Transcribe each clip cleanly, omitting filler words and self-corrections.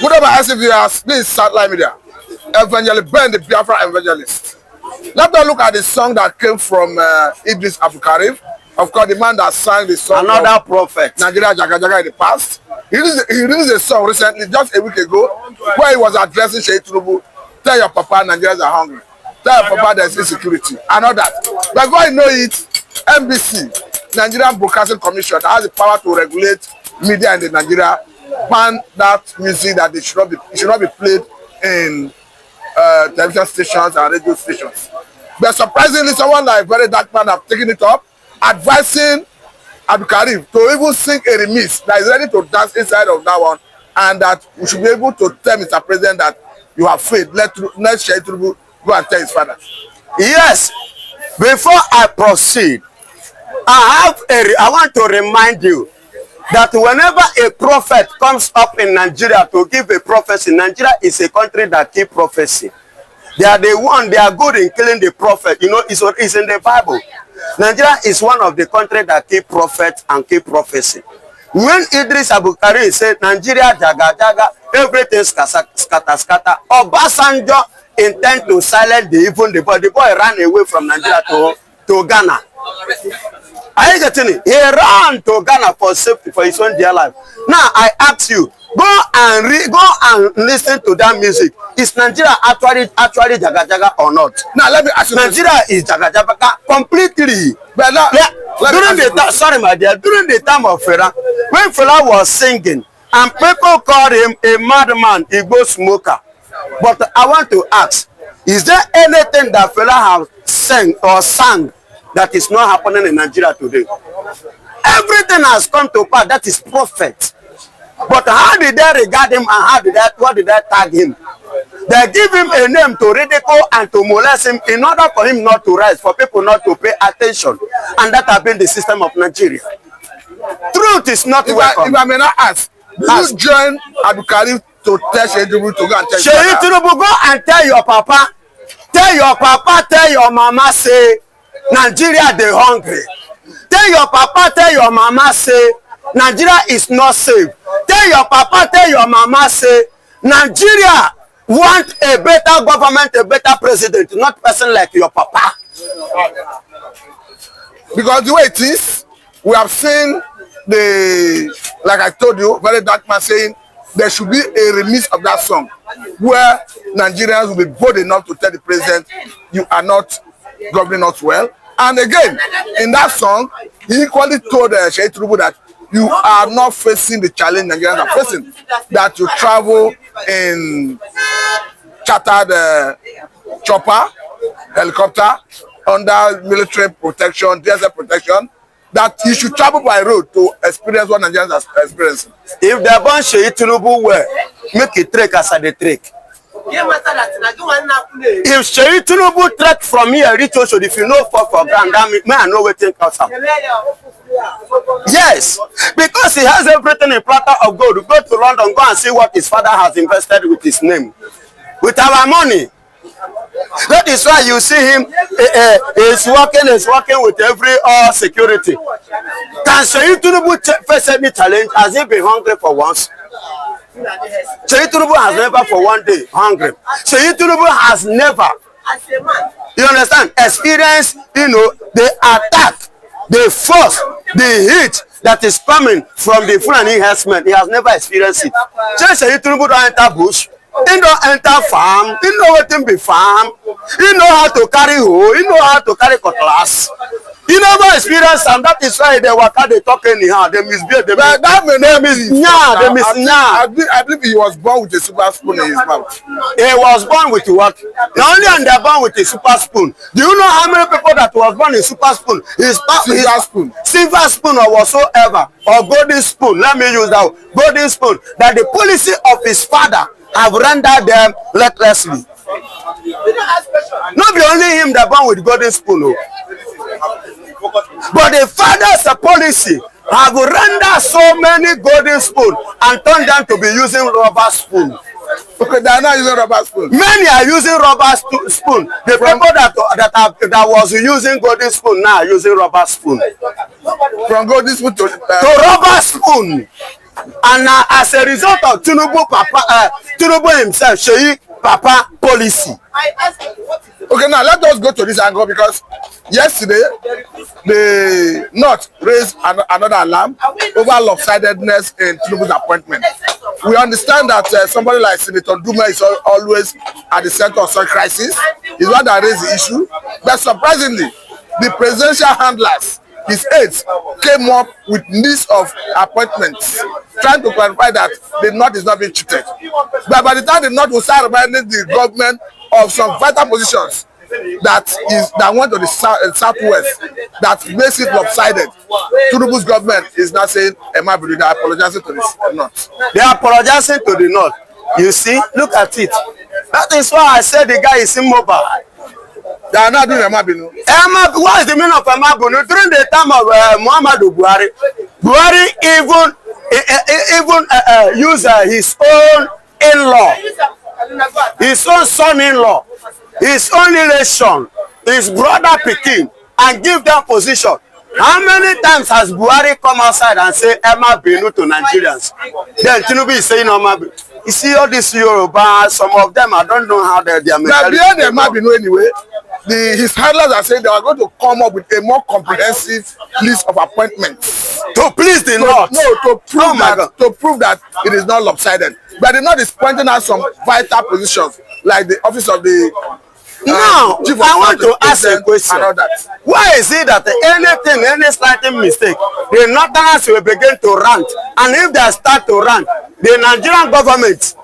Good over SCVS, this is Satellite Media. Evangelist Ben, the Biafra evangelist. Let's not look at the song that came from Eedris Abdulkareem. Of course, the man that sang the song. Another prophet. Nigeria JAGAJAGA in the past. He released a song recently, just a week ago, where he was addressing Seyi Tinubu. Tell your papa Nigerians are hungry. Tell your papa there's insecurity. And all that. But before you know it, NBC, Nigerian Broadcasting Commission, that has the power to regulate media in the Nigeria, ban that music that it should not be played in television stations and radio stations. But surprisingly, someone like very dark man have taken it up, advising Abdulkareem to even sing a remix that is ready to dance inside of that one, and that we should be able to tell Mr. President that you have faith. Let Seyi Tinubu go and tell his father. Yes. Before I proceed, I want to remind you that whenever a prophet comes up in Nigeria to give a prophecy, Nigeria is a country that keep prophecy. They are good in killing the prophet. You know, it's in the Bible. Nigeria is one of the countries that keep prophets and keep prophecy. When Eedris Abdulkareem said Nigeria jaga jaga, everything scatter. Obasanjo intend to silence the boy. The boy ran away from Nigeria to Ghana. Are you getting it? He ran to Ghana for safety, for his own dear life. Now I ask you, go and listen to that music. Is Nigeria actually jaga jaga or not? Now let me ask you. Nigeria is jaga jaga completely. But now, during the time of Fela, when Fela was singing, and people called him a madman, Igbo smoker. But I want to ask, is there anything that Fela has sang that is not happening in Nigeria today? Everything has come to pass. That is prophet. But how did they regard him, and what did they tag him? They give him a name to ridicule and to molest him in order for him not to rise, for people not to pay attention. And that has been the system of Nigeria. Truth is not welcome. If I may not ask, do you join Abdulkareem to tell Seyi Tinubu to go and tell Seyi Tinubu, go and tell your papa, tell your mama, say Nigeria they hungry. Tell your papa, tell your mama, say Nigeria is not safe. Tell your papa, tell your mama, say Nigeria want a better government, a better president, not person like your papa. Because the way it is, we have seen like I told you, very dark man saying there should be a remix of that song where Nigerians will be bold enough to tell the president, you are not governing us well. And again, in that song, he equally told Seyi Tinubu that you are not facing the challenge Nigerians are facing. That you travel in chartered chopper, helicopter, under military protection, DSS protection, that you should travel by road to experience what Nigerians are experiencing. If they born Seyi Tinubu well, make it trek as a trek. If Seyi Tinubu trek from here reach also, if you know for ground, may I know where to come from. Yes, because he has everything in platter of gold. Go to London, go and see what his father has invested with his name, with our money. That is why you see him is working with every security. Can Seyi Tinubu face any challenge? Has he been hungry for once? Seyi Tinubu has never for one day hungry. Seyi Tinubu has never, you understand, experienced, the attack, the force, the heat that is coming from the Fulani herdsmen. He has never experienced it. Seyi Tinubu don't enter bush. He don't enter farm. He know what to be farm. He know how to carry hoe. He know how to carry cutlass. He never experienced, and that is why they were talking anyhow. They misbehave. I believe he was born with a super spoon in his mouth. He was born with what? Not only and they're born with a super spoon. Do you know how many people that was born in super spoon? Silver spoon or whatsoever, or golden spoon. Let me use that golden spoon. That the policy of his father have rendered them recklessly. Not be only him that born with golden spoon, no. But the father's policy have rendered so many golden spoon and turned them to be using rubber spoon. Okay, they are not using rubber spoon. Many are using rubber spoon. The people that was using golden spoon now are using rubber spoon. From golden spoon to rubber spoon. And as a result of Tinubu himself, Seyi Papa policy. Okay, now let us go to this angle because yesterday the North raised another alarm over lopsidedness in Tinubu's appointment. We understand that somebody like Senator Duma is always at the center of such crisis. He's one that raised the issue. But surprisingly, the presidential handlers, his aides, came up with list of appointments, trying to clarify that the North is not being cheated. But by the time the North will start reminding the government of some vital positions that went to the southwest, that makes it lopsided, Tinubu's government is now saying, Emma Bulu, they are apologizing to the North. They are apologizing to the North. You see, look at it. That is why I said the guy is immobile. They are not doing Emma Bulu. What is the meaning of Emma Bulu? During the time of Muhammadu Buhari, Buhari even used his own in-law, his own son-in-law, his own relation, his brother Pekin, and give them position. How many times has Buhari come outside and say Emma Binu to Nigerians? Then Tinubu is saying Emma Binu. You see all this Yoruba, some of them, I don't know how they're mentality. Now behind Emma Binu anyway, his handlers are saying they are going to come up with a more comprehensive list of appointments. To please the North. No, to prove that it is not lopsided. But the North is pointing out some vital positions, like the office of the now, I want to ask a question. Why is it that any slight mistake, the Northerners will begin to rant? And if they start to rant, the Nigerian government,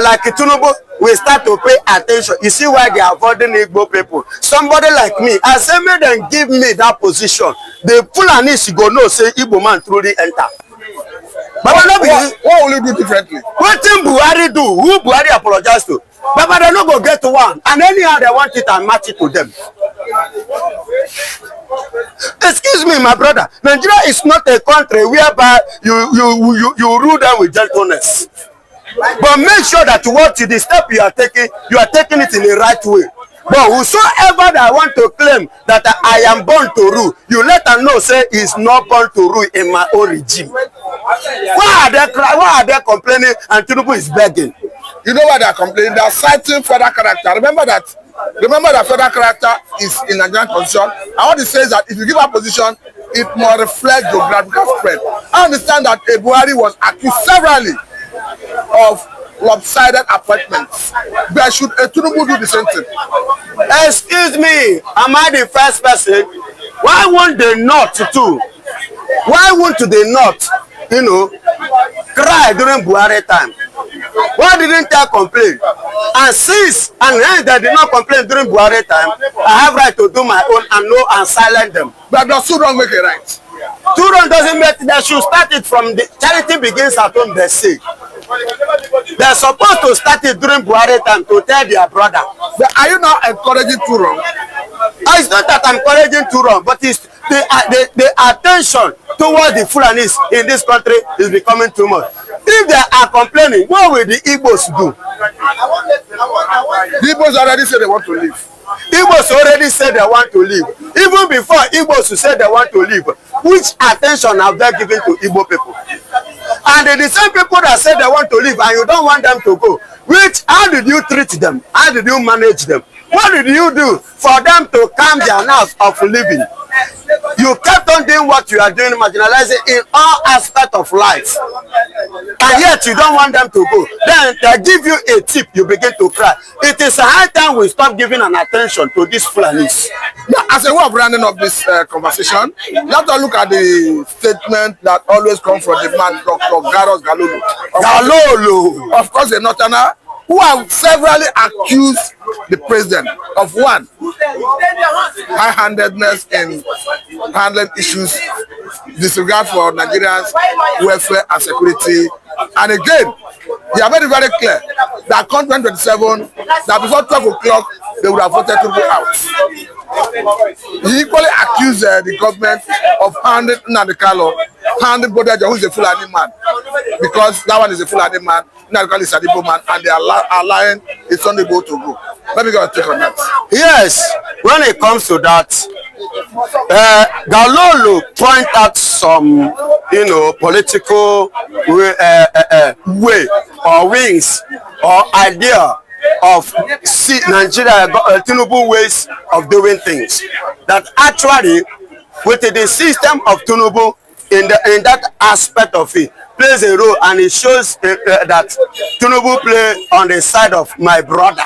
like Tinubu, will start to pay attention. You see why they are avoiding Igbo people? Somebody like me, I say, make them give me that position. The Fulanis go know, say Igbo man truly enter. But what will you do differently? What did Buhari do? Who Buhari apologize to? But they don't go get to one. And anyhow they want it and match it to them. Excuse me, my brother. Nigeria is not a country whereby you rule them with gentleness. But make sure that what the step you are taking it in the right way. But whosoever that want to claim that I am born to rule, you let them know say is not born to rule in my own regime. Why are they complaining and Tinubu is begging? You know why they are complaining? They are citing federal character. Remember that federal character is in Nigerian constitution. I want to say that if you give a position, it must reflect geographical spread. I understand that Buhari was accused severally of lopsided appointments. But should Tinubu do the same thing? Excuse me, am I the first person? Why won't the North too? Why won't the North, cry during Buhari time? Why didn't they complain? And since they did not complain during Buhari time, I have right to do my own and silence them. But does too wrong make a right? Too wrong doesn't make it. They should start it from the charity begins at home, they say. They're supposed to start it during Buhari time to tell their brother. But are you now encouraging too wrong? It's not that I'm encouraging too wrong, but it's the attention towards the Fulanis in this country is becoming too much. If they are complaining, what will the Igbos do? The Igbos already said they want to leave. Igbos already said they want to leave. Even before Igbos said they want to leave, which attention have they given to Igbo people? And the same people that said they want to leave and you don't want them to go, how did you treat them? How did you manage them? What did you do for them to calm their nerves of living? You kept on doing what you are doing, marginalizing in all aspects of life. And yet you don't want them to go. Then they give you a tip, you begin to cry. It is a high time we stop giving an attention to these Fulanis. Now, as a way of rounding up this conversation, let us look at the statement that always comes from the man, Dr. Garros Galolo. Of course, a Northerner who have severally accused the president of one, high-handedness in handling issues, disregard for Nigerians' welfare and security. And again, they are very, very clear that come 2027, that before 12 o'clock, they would have voted to go out. He equally accused the government of handing Nnamdi Kanu, handing Bodaja, who is a Fulani man, because that one is a Fulani man, Nnamdi Kanu is an Igbo man, and they are allowing his son to go. Let me go and take on that. Yes, when it comes to that, Galolo point out some you know, political way or wings or idea of Nigeria Tinubu ways of doing things. That actually, with the system of Tinubu in that aspect of it, plays a role, and it shows that Tinubu play on the side of my brother,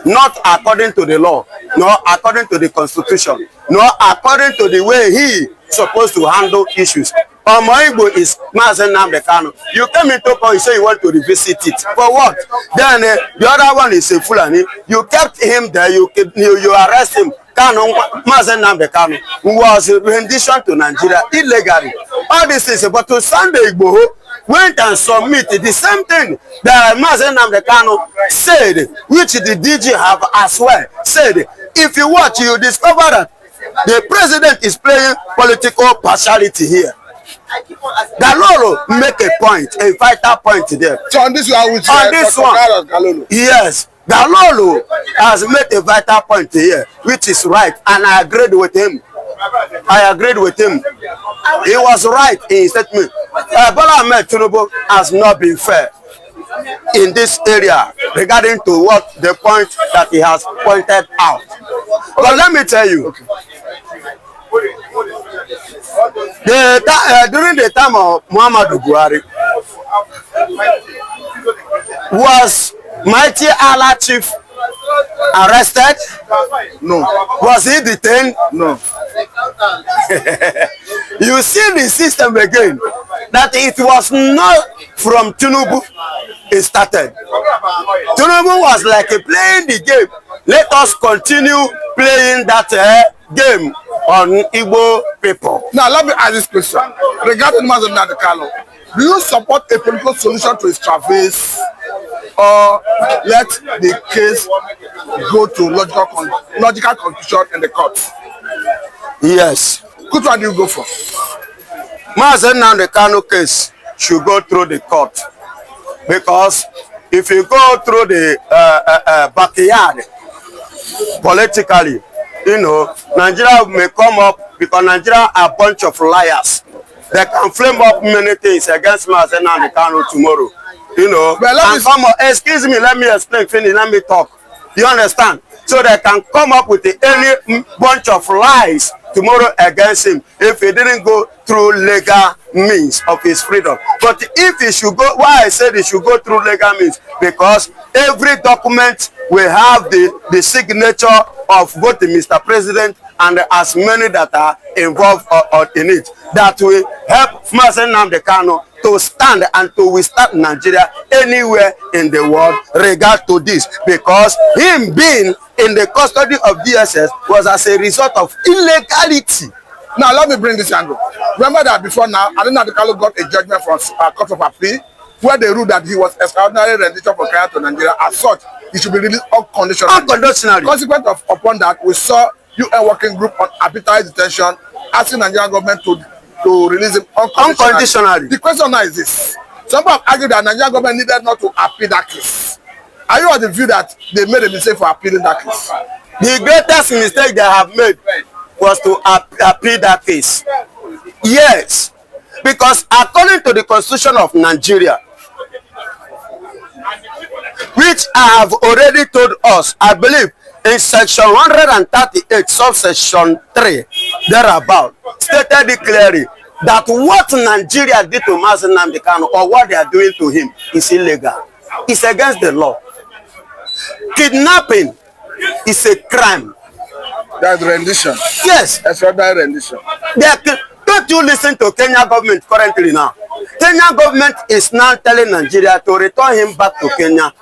not according to the law, nor according to the constitution, nor according to the way he supposed to handle issues. Omoigbo is Nnamdi Kanu. You came into power, you say you want to revisit it. For what? Then the other one is a Fulani. You kept him there, you arrest him. Nnamdi Kanu was a rendition to Nigeria illegally. All this is, but to Sunday Igboho went and submitted the same thing that Nnamdi Kanu said, which the DG have as well said. If you watch, you discover that the president is playing political partiality here. Galolo make a point, a vital point there. So on this one, yes, Galolo has made a vital point here, which is right, and I agreed with him. He was right in his statement. Bola Ahmed Tinubu has not been fair in this area regarding to what the point that he has pointed out. But let me tell you, during the time of Muhammadu Buhari, was Mighty Allah Chief arrested? No. Was he detained? No. You see the system again, that it was not from Tinubu it started. Tinubu was like playing the game. Let us continue playing that game on Igbo people. Now let me ask this question. Regarding Nnamdi Kanu, do you support a political solution to his travails, or let the case go to logical conclusion in the court? Yes. Which one do you go for? Nnamdi Kanu case should go through the court, because if you go through the backyard politically, you know, Nigeria may come up, because Nigeria are a bunch of liars. They can flame up many things against Nnamdi Kanu tomorrow. You know, and come up, excuse me, let me explain, finish, let me talk. You understand? So they can come up with any bunch of lies tomorrow against him if he didn't go through legal means of his freedom. But if he should go, why I said he should go through legal means, because every document will have the signature of both the Mr. President and as many that are involved in it, that will help Nnamdi Kanu to stand and to withstand Nigeria anywhere in the world regard to this, because him being in the custody of DSS was as a result of illegality. Now let me bring this angle. Remember that before now, Nnamdi Kanu got a judgment from Court of Appeal where they ruled that he was extraordinary rendition for Kenya to Nigeria. As such, he should be released unconditionally. Unconditionally. Consequent upon that, we saw UN working group on arbitrary detention asking Nigerian government to release him unconditionally. The question now is this. Some have argued that Nigerian government needed not to appeal that case. Are you of the view that they made a mistake for appealing that case? The greatest mistake they have made was to appeal that case. Yes. Because according to the Constitution of Nigeria, which I have already told us, I believe, in section 138, subsection 3, thereabout, stated it clearly that what Nigeria did to Nnamdi Kanu, or what they are doing to him, is illegal. It's against the law. Kidnapping is a crime. That's rendition. Yes. Extraordinary rendition. Don't you listen to Kenya government currently now? Kenya government is now telling Nigeria to return him back to Kenya.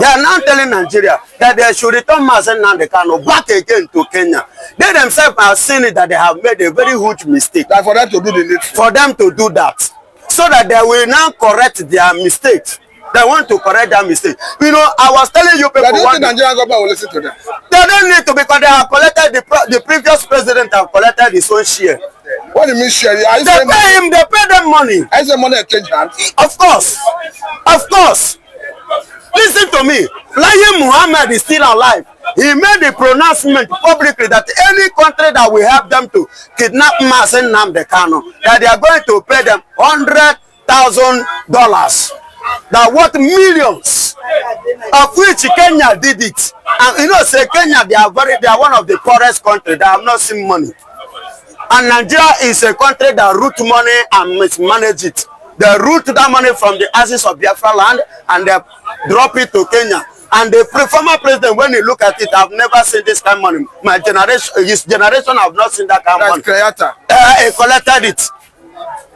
They are now telling Nigeria that they should return Nnamdi Kanu back again to Kenya. They themselves are saying it that they have made a very huge mistake. That for them to do the needful. For them to do that, so that they will now correct their mistakes. They want to correct that mistake. You know, I was telling you people. But do you think Nigerian government will listen to them? They don't need to, because they have collected the previous president have collected his own share. What do you mean share? They pay him. They pay them money. I say money exchange hands. Of course, of course. Listen to me. Laye Muhammad is still alive. he made the pronouncement publicly that any country that will help them to kidnap Mazi Nnamdi Kanu, that they are going to pay them $100,000. That worth millions, of which Kenya did it. And you know, say Kenya, they are one of the poorest countries that have not seen money. And Nigeria is a country that root money and mismanage it. They root that money from the ashes of Biafra land and they drop it to Kenya. And the former president, when you look at it, I've never seen this kind of money. My generation, his generation, have not seen that kind of money. He collected it.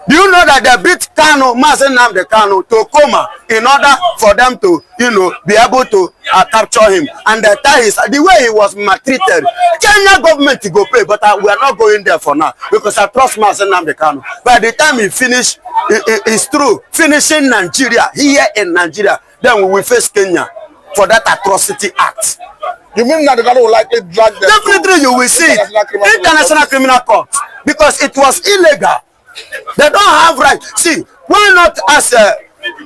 Do you know that they beat Kanu, Mazi Nnamdi Kanu, to coma in order for them to, you know, be able to capture him? And the way he was maltreated, Kenya government to go pay, but we are not going there for now because I trust Mazi Nnamdi Kanu. By the time he finish, it's true, finishing Nigeria, here in Nigeria, then we will face Kenya for that atrocity act. You mean that the Kanu will likely drag them? Definitely you will see International Criminal Court because it was illegal. They don't have right. See, why not as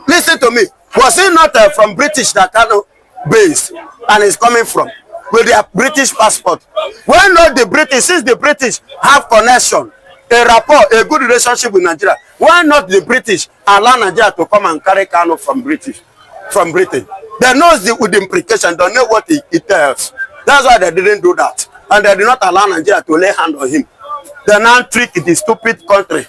listen to me? Was he not from British that Kanu based and is coming from with their British passport? Why not the British? Since the British have connection, a rapport, a good relationship with Nigeria, why not the British allow Nigeria to come and carry Kanu from Britain? They know with the implication, don't know what it tells. That's why they didn't do that, and they did not allow Nigeria to lay hand on him. They now trick the stupid country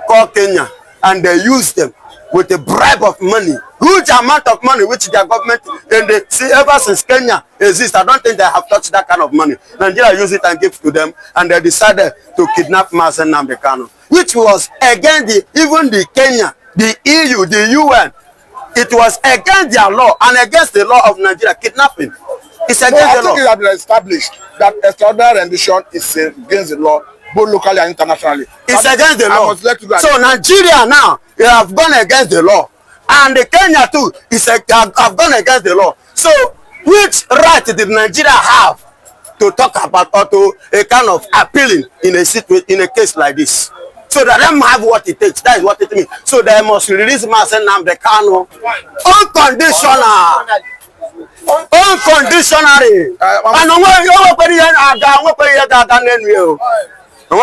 called Kenya, and they use them with a bribe of money, huge amount of money, which their government, and they see ever since Kenya exists, I don't think they have touched that kind of money. Nigeria use it and give to them, and they decided to kidnap Mazi Nnamdi Kanu, which was against even the Kenya, the EU, the UN. It was against their law and against the law of Nigeria. Kidnapping. It's against the law. I think it has been established that extraordinary rendition is against the law, both locally and internationally. It's against the law. So Nigeria now, they have gone against the law. And the Kenya too have gone against the law. So which right did Nigeria have to talk about or to a kind of appealing in a case like this? So that them have what it takes. That is what it means. So they must release Mazi Nnamdi Kanu unconditional. Unconditionally. And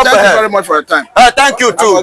thank you very much for your time. Thank you too.